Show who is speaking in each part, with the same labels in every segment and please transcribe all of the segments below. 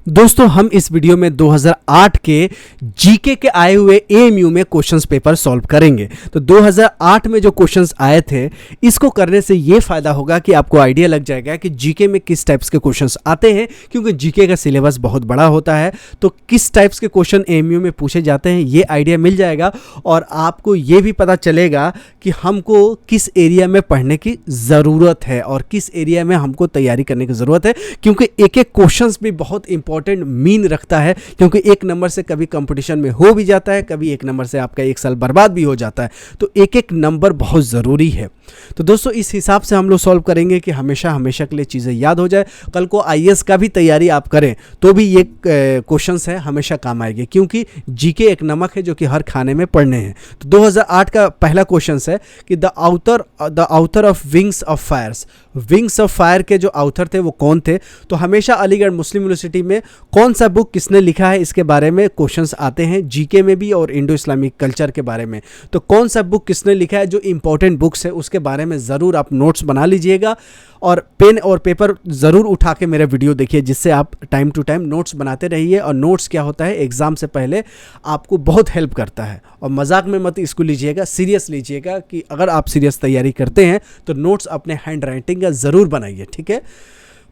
Speaker 1: दोस्तों हम इस वीडियो में 2008 के जीके के आए हुए एएमयू में क्वेश्चंस पेपर सॉल्व करेंगे। तो 2008 में जो क्वेश्चंस आए थे, इसको करने से ये फायदा होगा कि आपको आइडिया लग जाएगा कि जीके में किस टाइप्स के क्वेश्चंस आते हैं, क्योंकि जीके का सिलेबस बहुत बड़ा होता है। तो किस टाइप्स के क्वेश्चन एएमयू में पूछे जाते हैं ये आइडिया मिल जाएगा, और आपको ये भी पता चलेगा कि हमको किस एरिया में पढ़ने की ज़रूरत है और किस एरिया में हमको तैयारी करने की ज़रूरत है, क्योंकि एक एक क्वेश्चंस भी बहुत इंपॉर्टेंट मीन रखता है। क्योंकि एक नंबर से कभी कंपटीशन में हो भी जाता है, कभी एक नंबर से आपका एक साल बर्बाद भी हो जाता है। तो एक एक नंबर बहुत ज़रूरी है। तो दोस्तों इस हिसाब से हम लोग सॉल्व करेंगे कि हमेशा हमेशा के लिए चीज़ें याद हो जाए। कल को आईएएस का भी तैयारी आप करें तो भी ये क्वेश्चंस है हमेशा काम आएंगे, क्योंकि जीके एक नमक है जो कि हर खाने में पढ़ने हैं। तो 2008 का पहला क्वेश्चन है कि the author of Wings of Fires. Wings of Fire के जो आउथर थे वो कौन थे? तो हमेशा अलीगढ़ मुस्लिम यूनिवर्सिटी में कौन सा बुक किसने लिखा है इसके बारे में क्वेश्चंस आते हैं, जीके में भी और इंडो इस्लामिक कल्चर के बारे में। तो कौन सा बुक किसने लिखा है, जो इंपॉर्टेंट बुक्स है उसके बारे में ज़रूर आप नोट्स बना लीजिएगा, और पेन और पेपर ज़रूर उठा के मेरा वीडियो देखिए, जिससे आप टाइम टू टाइम नोट्स बनाते रहिए। और नोट्स क्या होता है, एग्ज़ाम से पहले आपको बहुत हेल्प करता है। और मजाक में मत इसको लीजिएगा, सीरियस लीजिएगा कि अगर आप सीरियस तैयारी करते हैं तो नोट्स अपने हैंड राइटिंग का ज़रूर बनाइए, ठीक है।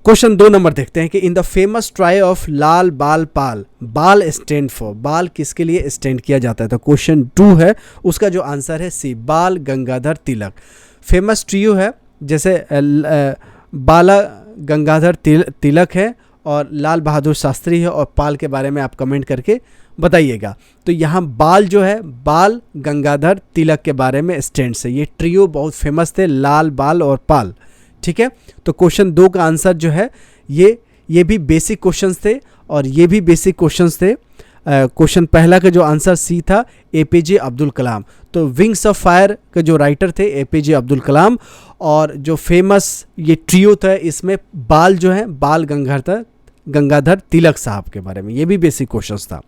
Speaker 1: क्वेश्चन 2 नंबर देखते हैं कि in the famous trio of Lal Bal Pal, बाल स्टैंड फॉर, बाल किसके लिए स्टैंड किया जाता है? तो क्वेश्चन 2 है, उसका जो आंसर है सी, बाल गंगाधर तिलक। फेमस ट्रियो है, जैसे बाला गंगाधर तिलक है और लाल बहादुर शास्त्री है, और पाल के बारे में आप कमेंट करके बताइएगा। तो यहाँ बाल जो है, बाल गंगाधर तिलक के बारे में स्टैंड से, ये ट्रियो बहुत फेमस थे, लाल बाल और पाल, ठीक है। तो क्वेश्चन 2 का आंसर जो है ये भी बेसिक क्वेश्चंस थे और ये भी बेसिक क्वेश्चंस थे। क्वेश्चन पहला का जो आंसर सी था, एपीजे अब्दुल कलाम। तो विंग्स ऑफ फायर के जो राइटर थे एपीजे अब्दुल कलाम, और जो फेमस ये ट्रियो था इसमें बाल जो है, बाल गंगाधर तिलक साहब के बारे में, ये भी बेसिक क्वेश्चंस था।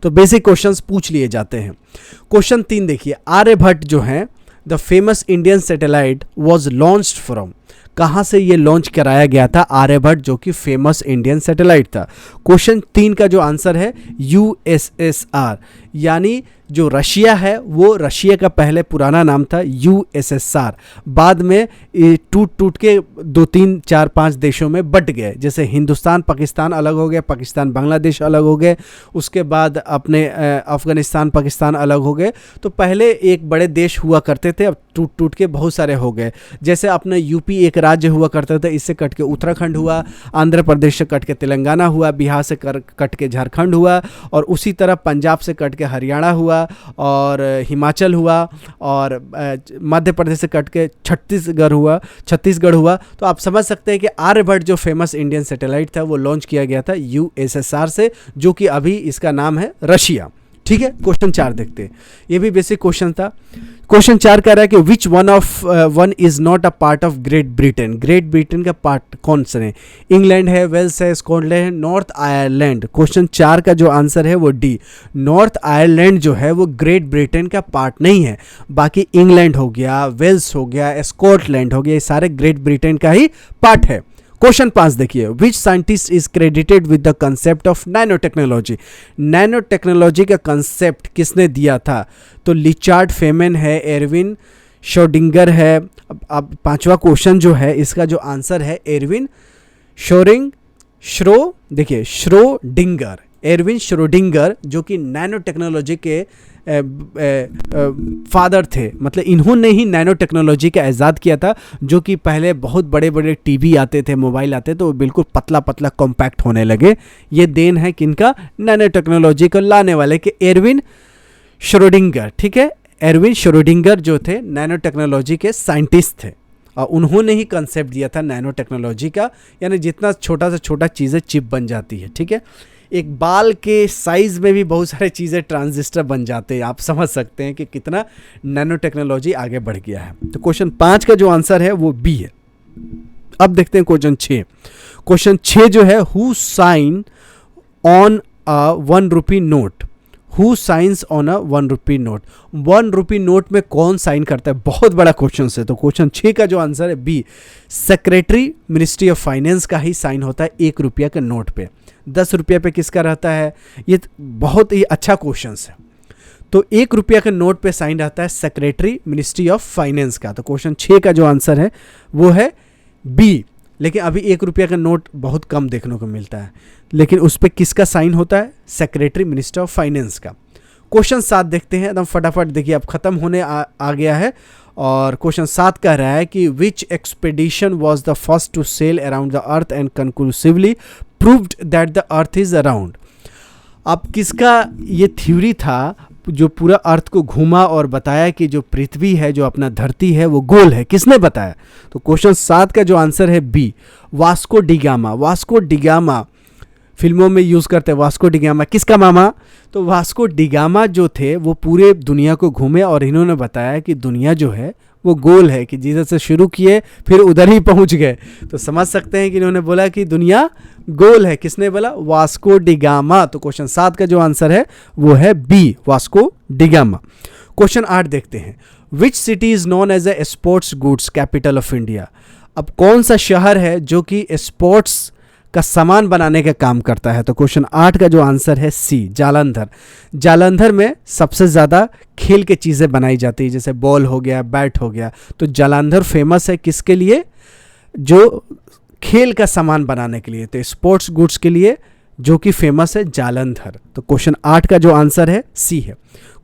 Speaker 1: तो बेसिक क्वेश्चंस पूछ लिए जाते हैं। क्वेश्चन 3 देखिए, आर्यभट्ट जो है, the famous Indian satellite was launched from, कहाँ से ये लॉन्च कराया गया था आर्यभट्ट, जो कि फेमस इंडियन सैटेलाइट था? क्वेश्चन 3 का जो आंसर है यूएसएसआर, यानी जो रशिया है वो रशिया का पहले पुराना नाम था यूएसएसआर, बाद में टूट के 2, 3, 4, 5 देशों में बट गए। जैसे हिंदुस्तान पाकिस्तान अलग हो गए, पाकिस्तान बांग्लादेश अलग हो गए, उसके बाद अपने अफगानिस्तान पाकिस्तान अलग हो गए। तो पहले एक बड़े देश हुआ करते थे, अब टूट के बहुत सारे हो गए। जैसे अपने यूपी एक राज्य हुआ करता था, इससे कट के उत्तराखंड हुआ, आंध्र प्रदेश से कट के तेलंगाना हुआ, बिहार से कट के झारखंड हुआ, और उसी तरह पंजाब से कट के हरियाणा हुआ, और हिमाचल हुआ, और मध्य प्रदेश से कट के छत्तीसगढ़ हुआ। तो आप समझ सकते हैं कि आर्यभट्ट जो फेमस इंडियन सैटेलाइट था वो लॉन्च किया गया था यूएसएसआर से, जो कि अभी इसका नाम है रशिया, ठीक है। क्वेश्चन 4 देखते हैं, ये भी बेसिक क्वेश्चन था। क्वेश्चन 4 कह रहा है कि which one is not a part of great Britain. Great Britain का पार्ट कौन सा है? इंग्लैंड है, वेल्स है, स्कॉटलैंड है, नॉर्थ आयरलैंड। क्वेश्चन 4 का जो आंसर है वो डी, नॉर्थ आयरलैंड जो है वो ग्रेट ब्रिटेन का पार्ट नहीं है। बाकी इंग्लैंड हो गया, वेल्स हो गया, स्कॉटलैंड हो गया, ये सारे ग्रेट ब्रिटेन का ही पार्ट है। क्वेश्चन 5 देखिए, which scientist is credited with the concept of nano technology. Nano technology का कंसेप्ट किसने दिया था? तो रिचर्ड फेमन है, एरविन श्रोडिंगर है। अब 5वां क्वेश्चन जो है इसका जो आंसर है एरविन श्रोडिंगर, एरविन श्रोडिंगर, जो कि नैनो टेक्नोलॉजी के फादर थे। मतलब इन्होंने ही नैनो टेक्नोलॉजी का इजाद किया था, जो कि पहले बहुत बड़े बड़े टीवी आते थे, मोबाइल आते थे, तो बिल्कुल पतला पतला कॉम्पैक्ट होने लगे। ये देन है किनका? नैनो टेक्नोलॉजी को लाने वाले के एरविन श्रोडिंगर, ठीक है। एरविन श्रोडिंगर जो थे नैनो टेक्नोलॉजी के साइंटिस्ट थे, और उन्होंने ही कंसेप्ट दिया था नैनो टेक्नोलॉजी का, यानी जितना छोटा से छोटा चीज़ें चिप बन जाती है, ठीक है। एक बाल के साइज़ में भी बहुत सारे चीज़ें ट्रांजिस्टर बन जाते हैं। आप समझ सकते हैं कि कितना नैनो टेक्नोलॉजी आगे बढ़ गया है। तो क्वेश्चन 5 का जो आंसर है वो बी है। अब देखते हैं क्वेश्चन 6। क्वेश्चन 6 जो है, who sign on a 1 rupee note. Who science on a 1 rupee note. 1 rupee note में कौन साइन करता है, बहुत बड़ा क्वेश्चन है। तो क्वेश्चन 6 का जो आंसर है B, secretary ministry of finance का ही साइन होता है 1 रुपया के नोट पे। 10 रुपये पे किसका रहता है, ये बहुत ही अच्छा क्वेश्चन है। तो 1 रुपया के नोट पे साइन रहता है सेक्रेटरी मिनिस्ट्री ऑफ फाइनेंस का। तो क्वेश्चन 6 का जो आंसर है वो है बी। लेकिन अभी 1 रुपया का नोट बहुत कम देखने को मिलता है, लेकिन उस पर किसका साइन होता है, सेक्रेटरी मिनिस्टर ऑफ फाइनेंस का। क्वेश्चन 7 देखते हैं, एकदम फटाफट देखिए, अब खत्म होने आ गया है। और क्वेश्चन 7 कह रहा है कि which expedition was the first to sail around the earth and conclusively proved that the earth is around. अब किसका ये थ्योरी था जो पूरा अर्थ को घुमा और बताया कि जो पृथ्वी है, जो अपना धरती है, वो गोल है, किसने बताया? तो क्वेश्चन 7 का जो आंसर है B, Vasco da Gama. Vasco da Gama फिल्मों में यूज़ करते हैं, वास्को डिगामा किसका मामा? तो वास्को डिगामा जो थे वो पूरे दुनिया को घूमे और इन्होंने बताया कि दुनिया जो है वो गोल है, कि जिधर से शुरू किए फिर उधर ही पहुंच गए। तो समझ सकते हैं कि इन्होंने बोला कि दुनिया गोल है, किसने बोला? Vasco da Gama. तो क्वेश्चन 7 का जो आंसर है वो है बी, वास्को डिगामा। क्वेश्चन 8 देखते हैं, which city is known as a sports goods capital of India. अब कौन सा शहर है जो कि स्पोर्ट्स का सामान बनाने का काम करता है? तो क्वेश्चन 8 का जो आंसर है सी, जालंधर। जालंधर में सबसे ज़्यादा खेल के चीज़ें बनाई जाती है, जैसे बॉल हो गया, बैट हो गया। तो जालंधर फेमस है किसके लिए? जो खेल का सामान बनाने के लिए, तो स्पोर्ट्स गुड्स के लिए जो कि फेमस है जालंधर। तो क्वेश्चन 8 का जो आंसर है सी है।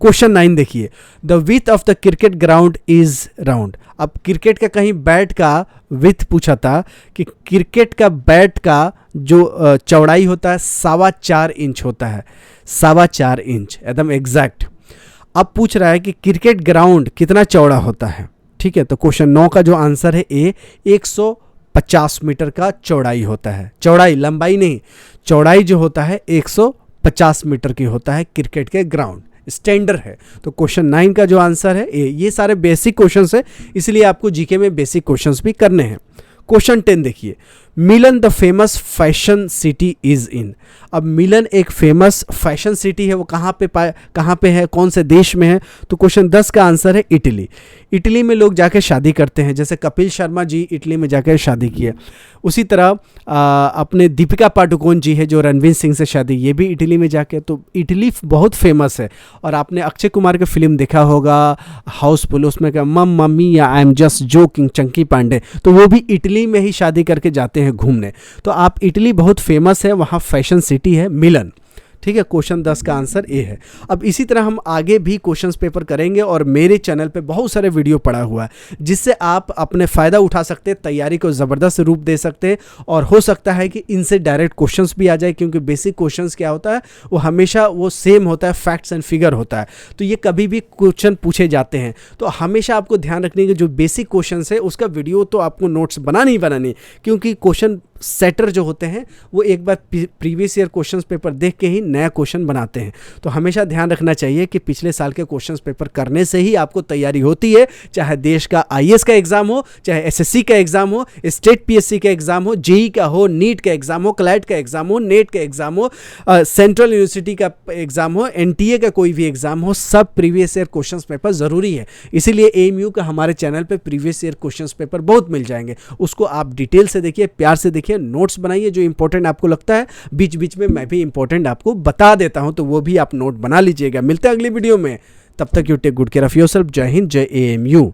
Speaker 1: क्वेश्चन 9 देखिए, the width of the cricket ground is round. अब क्रिकेट का कहीं बैट का विथ पूछा था कि क्रिकेट का बैट का जो चौड़ाई होता है 4.25 इंच होता है, 4.25 इंच एकदम एग्जैक्ट। अब पूछ रहा है कि क्रिकेट ग्राउंड कितना चौड़ा होता है, ठीक है। तो क्वेश्चन 9 का जो आंसर है ए, 150 मीटर का चौड़ाई होता है। चौड़ाई, लंबाई नहीं, चौड़ाई जो होता है 150 मीटर की होता है क्रिकेट के ग्राउंड, स्टैंडर्ड है। तो क्वेश्चन 9 का जो आंसर है ए। ये सारे बेसिक क्वेश्चंस है, इसलिए आपको जीके में बेसिक क्वेश्चंस भी करने हैं। क्वेश्चन 10 देखिए, Milan the famous fashion city is in. अब मिलन एक फेमस फैशन सिटी है, वो कहाँ पे है, कौन से देश में है? तो क्वेश्चन 10 का आंसर है इटली। इटली में लोग जाके शादी करते हैं, जैसे कपिल शर्मा जी इटली में जाकर शादी किए। उसी तरह अपने दीपिका पादुकोण जी है जो रणवीर सिंह से शादी, ये भी इटली में जाके। तो इटली बहुत फेमस है। और आपने अक्षय कुमार का फिल्म देखा होगा हाउसफुल, उसमें क्या mummy I am just joking, Chunky Pandey, तो वो भी इटली में ही शादी करके जाते हैं घूमने। तो आप इटली बहुत फेमस है, वहाँ फैशन सिटी है मिलन, ठीक है। क्वेश्चन 10 का आंसर ए है। अब इसी तरह हम आगे भी क्वेश्चंस पेपर करेंगे और मेरे चैनल पे बहुत सारे वीडियो पड़ा हुआ है जिससे आप अपने फ़ायदा उठा सकते हैं, तैयारी को ज़बरदस्त रूप दे सकते हैं। और हो सकता है कि इनसे डायरेक्ट क्वेश्चंस भी आ जाए, क्योंकि बेसिक क्वेश्चंस क्या होता है वो हमेशा वो सेम होता है, फैक्ट्स एंड फिगर होता है। तो ये कभी भी क्वेश्चन पूछे जाते हैं, तो हमेशा आपको ध्यान रखने की जो बेसिक क्वेश्चन है उसका वीडियो तो आपको नोट्स बनानी, क्योंकि क्वेश्चन सेटर जो होते हैं वो एक बार प्रीवियस ईयर क्वेश्चन पेपर देख के ही नया क्वेश्चन बनाते हैं। तो हमेशा ध्यान रखना चाहिए कि पिछले साल के क्वेश्चन पेपर करने से ही आपको तैयारी होती है, चाहे देश का आईएएस का एग्जाम हो, चाहे एसएससी का एग्जाम हो, स्टेट पीएससी का एग्जाम हो, जेई का हो, नीट का एग्जाम हो, क्लैट का एग्जाम हो, नेट का एग्जाम हो, सेंट्रल यूनिवर्सिटी का एग्जाम हो, एनटीए का कोई भी एग्जाम हो, सब प्रीवियस ईयर क्वेश्चन पेपर ज़रूरी है। इसीलिए एएमयू का हमारे चैनल पर प्रीवियस ईयर क्वेश्चन पेपर बहुत मिल जाएंगे, उसको आप डिटेल से देखिए, प्यार से देखिए, नोट्स बनाइए जो इंपॉर्टेंट आपको लगता है। बीच बीच में मैं भी इंपॉर्टेंट आपको बता देता हूं, तो वो भी आप नोट बना लीजिएगा। मिलते हैं अगली वीडियो में, तब तक you take good care of yourself. जय हिंद, जय एएमयू।